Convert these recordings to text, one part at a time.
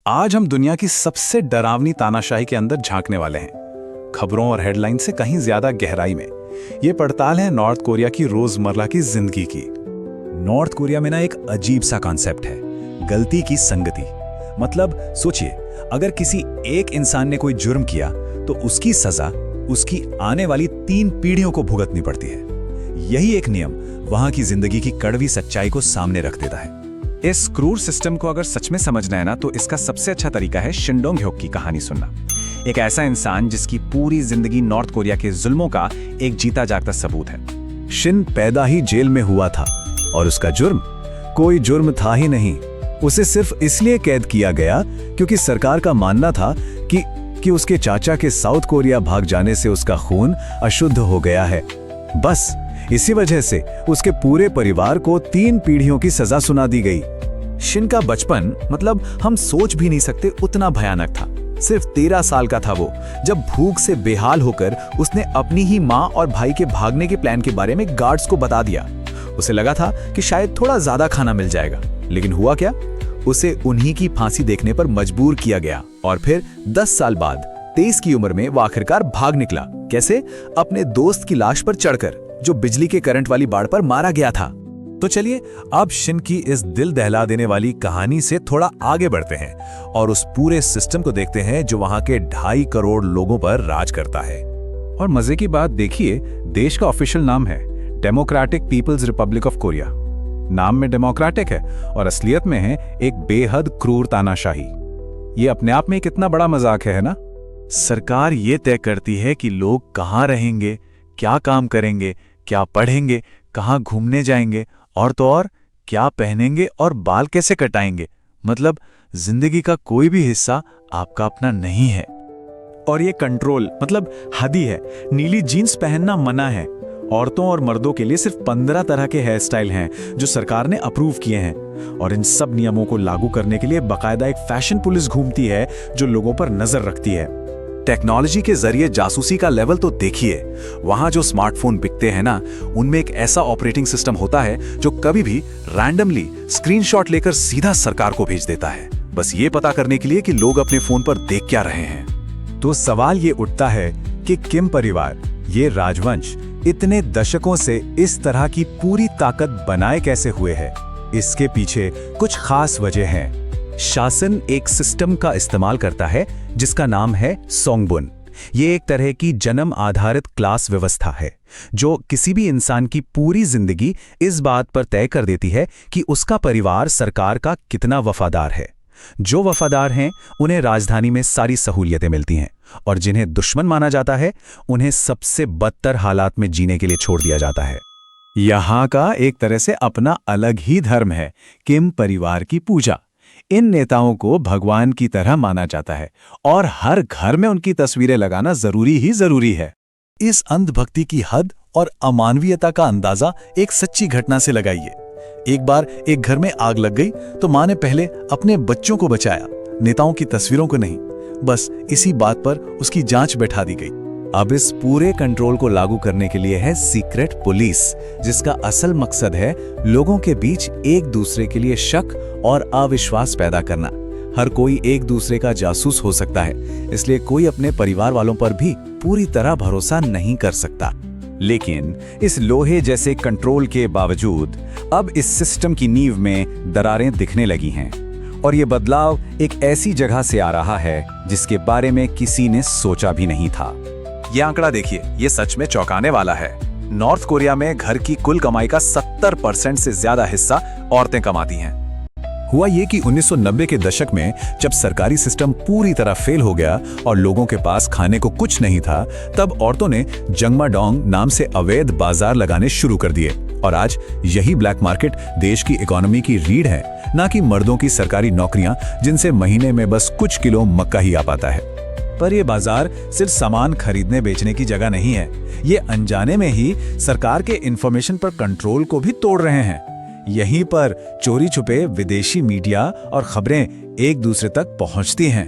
आज हम दुनिया की सबसे डरावनी तानाशाही के अंदर झांकने वाले हैं, खबरों और हेडलाइन से कहीं ज्यादा गहराई में। ये पड़ताल है नॉर्थ कोरिया की रोजमर्रा की जिंदगी की। नॉर्थ कोरिया में ना एक अजीब सा कॉन्सेप्ट है, गलती की संगति। मतलब सोचिए, अगर किसी एक इंसान ने कोई जुर्म किया तो उसकी सजा उसकी आने वाली 3 पीढ़ियों को भुगतनी पड़ती है। यही एक नियम वहां की जिंदगी की कड़वी सच्चाई को सामने रख देता है। इस क्रूर सिस्टम को अगर सच में समझना है ना, तो इसका सबसे अच्छा तरीका है शिन डोंग ह्योक की कहानी सुनना। एक ऐसा इंसान जिसकी पूरी जिंदगी नॉर्थ कोरिया के जुल्मों का एक जीता जागता सबूत है। शिन पैदा ही जेल में हुआ था और उसका जुर्म कोई जुर्म था ही नहीं। उसे सिर्फ इसलिए कैद किया गया क्योंकि सरकार का मानना था कि उसके चाचा के साउथ कोरिया भाग जाने से उसका खून अशुद्ध हो गया है। बस इसी वजह से उसके पूरे परिवार को 3 पीढ़ियों की सजा सुना दी गई। शिन का बचपन मतलब हम सोच भी नहीं सकते उतना भयानक था। सिर्फ 13 साल का था वो जब भूख से बेहाल होकर उसने अपनी ही माँ और भाई के भागने के प्लान के बारे में गार्ड्स को बता दिया। उसे लगा था कि शायद थोड़ा ज्यादा खाना मिल जाएगा, लेकिन हुआ क्या? उसे उन्हीं की फांसी देखने पर मजबूर किया गया और फिर 10 साल बाद 23 की उम्र में वो आखिरकार भाग निकला। कैसे? अपने दोस्त की लाश पर चढ़कर, जो बिजली के करंट वाली बाड़ पर मारा गया था। तो चलिए अब शिन की इस दिल दहला देने वाली कहानी से थोड़ा आगे बढ़ते हैं और उस पूरे सिस्टम को देखते हैं जो वहां के 2.5 करोड़ लोगों पर राज करता है। और मजे की बात देखिए, देश का ऑफिशियल नाम है Democratic People's Republic of Korea. नाम में डेमोक्रेटिक है और असलियत में है एक बेहद क्रूर तानाशाही। ये अपने आप में एक कितना बड़ा मजाक है ना? सरकार ये तय करती है कि लोग कहाँ रहेंगे, क्या काम करेंगे, क्या पढ़ेंगे, कहाँ घूमने जाएंगे और तो और क्या पहनेंगे और बाल कैसे कटाएंगे। मतलब जिंदगी का कोई भी हिस्सा आपका अपना नहीं है। और ये कंट्रोल मतलब हद ही है। नीली जीन्स पहनना मना है। औरतों और मर्दों के लिए सिर्फ 15 तरह के हेयर स्टाइल हैं जो सरकार ने अप्रूव किए हैं। और इन सब नियमों को लागू करने के लिए बाकायदा एक फैशन पुलिस घूमती है जो लोगों पर नजर रखती है। टेक्नोलॉजी के जरिए जासूसी का लेवल तो देखिए। वहां जो स्मार्टफोन बिकते हैं ना, उनमें एक ऐसा ऑपरेटिंग सिस्टम होता है जो कभी भी रैंडमली स्क्रीनशॉट लेकर सीधा सरकार को भेज देता है, बस ये पता करने के लिए कि लोग अपने फोन पर देख क्या रहे हैं। तो सवाल ये उठता है कि किम परिवार, ये राजवंश इतने दशकों से इस तरह की पूरी ताकत बनाए कैसे हुए है? इसके पीछे कुछ खास वजह हैं। शासन एक सिस्टम का इस्तेमाल करता है जिसका नाम है सोंगबुन। ये एक तरह की जन्म आधारित क्लास व्यवस्था है जो किसी भी इंसान की पूरी जिंदगी इस बात पर तय कर देती है कि उसका परिवार सरकार का कितना वफादार है। जो वफादार हैं उन्हें राजधानी में सारी सहूलियतें मिलती हैं और जिन्हें दुश्मन माना जाता है उन्हें सबसे बदतर हालात में जीने के लिए छोड़ दिया जाता है। यहाँ का एक तरह से अपना अलग ही धर्म है, किम परिवार की पूजा। इन नेताओं को भगवान की तरह माना जाता है और हर घर में उनकी तस्वीरें लगाना जरूरी है। इस अंधभक्ति की हद और अमानवीयता का अंदाजा एक सच्ची घटना से लगाइए। एक बार एक घर में आग लग गई तो मां ने पहले अपने बच्चों को बचाया, नेताओं की तस्वीरों को नहीं। बस इसी बात पर उसकी जांच बैठा दी गई। अब इस पूरे कंट्रोल को लागू करने के लिए है सीक्रेट पुलिस, जिसका असल मकसद है लोगों के बीच एक दूसरे के लिए शक और अविश्वास पैदा करना। हर कोई एक दूसरे का जासूस हो सकता है, इसलिए कोई अपने परिवार वालों पर भी पूरी तरह भरोसा नहीं कर सकता। लेकिन इस लोहे जैसे कंट्रोल के बावजूद अब इस सिस्टम की नींव में दरारें दिखने लगी हैं और ये बदलाव एक ऐसी जगह से आ रहा है जिसके बारे में किसी ने सोचा भी नहीं था। ये आंकड़ा देखिए, ये सच में चौंकाने वाला है। नॉर्थ कोरिया में घर की कुल कमाई का 70% से ज्यादा हिस्सा औरतें कमाती हैं। हुआ ये कि 1990 के दशक में जब सरकारी सिस्टम पूरी तरह फेल हो गया और लोगों के पास खाने को कुछ नहीं था, तब औरतों ने जंगमाडोंग नाम से अवैध बाजार लगाने शुरू कर दिए और आज यही ब्लैक मार्केट देश की इकोनॉमी की रीढ़ है, ना कि मर्दों की सरकारी नौकरियां जिनसे महीने में बस कुछ किलो मक्का ही आ पाता है। पर ये बाजार सिर्फ सामान खरीदने बेचने की जगह नहीं है। ये अनजाने में ही सरकार के इंफॉर्मेशन पर कंट्रोल को भी तोड़ रहे हैं। यहीं पर चोरी छुपे विदेशी मीडिया और खबरें एक दूसरे तक पहुंचती हैं।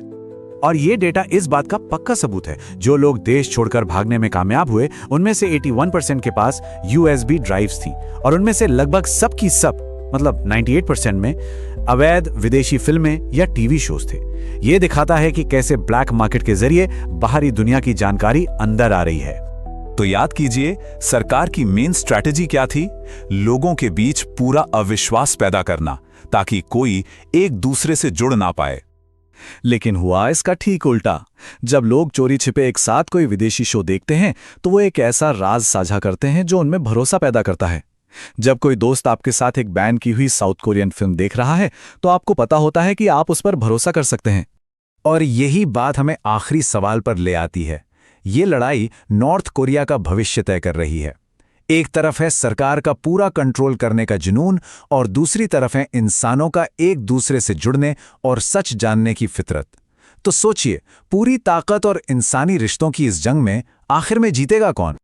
और ये डेटा इस बात का पक्का सबूत है, जो लोग देश छोड़कर भागने में कामयाब हुए उनमें से 81% के पास यूएसबी ड्राइव्स थी और उनमें से लगभग सब की सब मतलब 98% में अवैध विदेशी फिल्में या टीवी शोज थे। ये दिखाता है कि कैसे ब्लैक मार्केट के जरिए बाहरी दुनिया की जानकारी अंदर आ रही है। तो याद कीजिए, सरकार की मेन स्ट्रैटेजी क्या थी? लोगों के बीच पूरा अविश्वास पैदा करना, ताकि कोई एक दूसरे से जुड़ ना पाए। लेकिन हुआ इसका ठीक उल्टा। जब लोग चोरी छिपे एक साथ कोई विदेशी शो देखते हैं तो वो एक ऐसा राज साझा करते हैं जो उनमें भरोसा पैदा करता है। जब कोई दोस्त आपके साथ एक बैन की हुई साउथ कोरियन फिल्म देख रहा है तो आपको पता होता है कि आप उस पर भरोसा कर सकते हैं। और यही बात हमें आखिरी सवाल पर ले आती है। ये लड़ाई नॉर्थ कोरिया का भविष्य तय कर रही है। एक तरफ है सरकार का पूरा कंट्रोल करने का जुनून और दूसरी तरफ है इंसानों का एक दूसरे से जुड़ने और सच जानने की फितरत। तो सोचिए, पूरी ताकत और इंसानी रिश्तों की इस जंग में आखिर में जीतेगा कौन?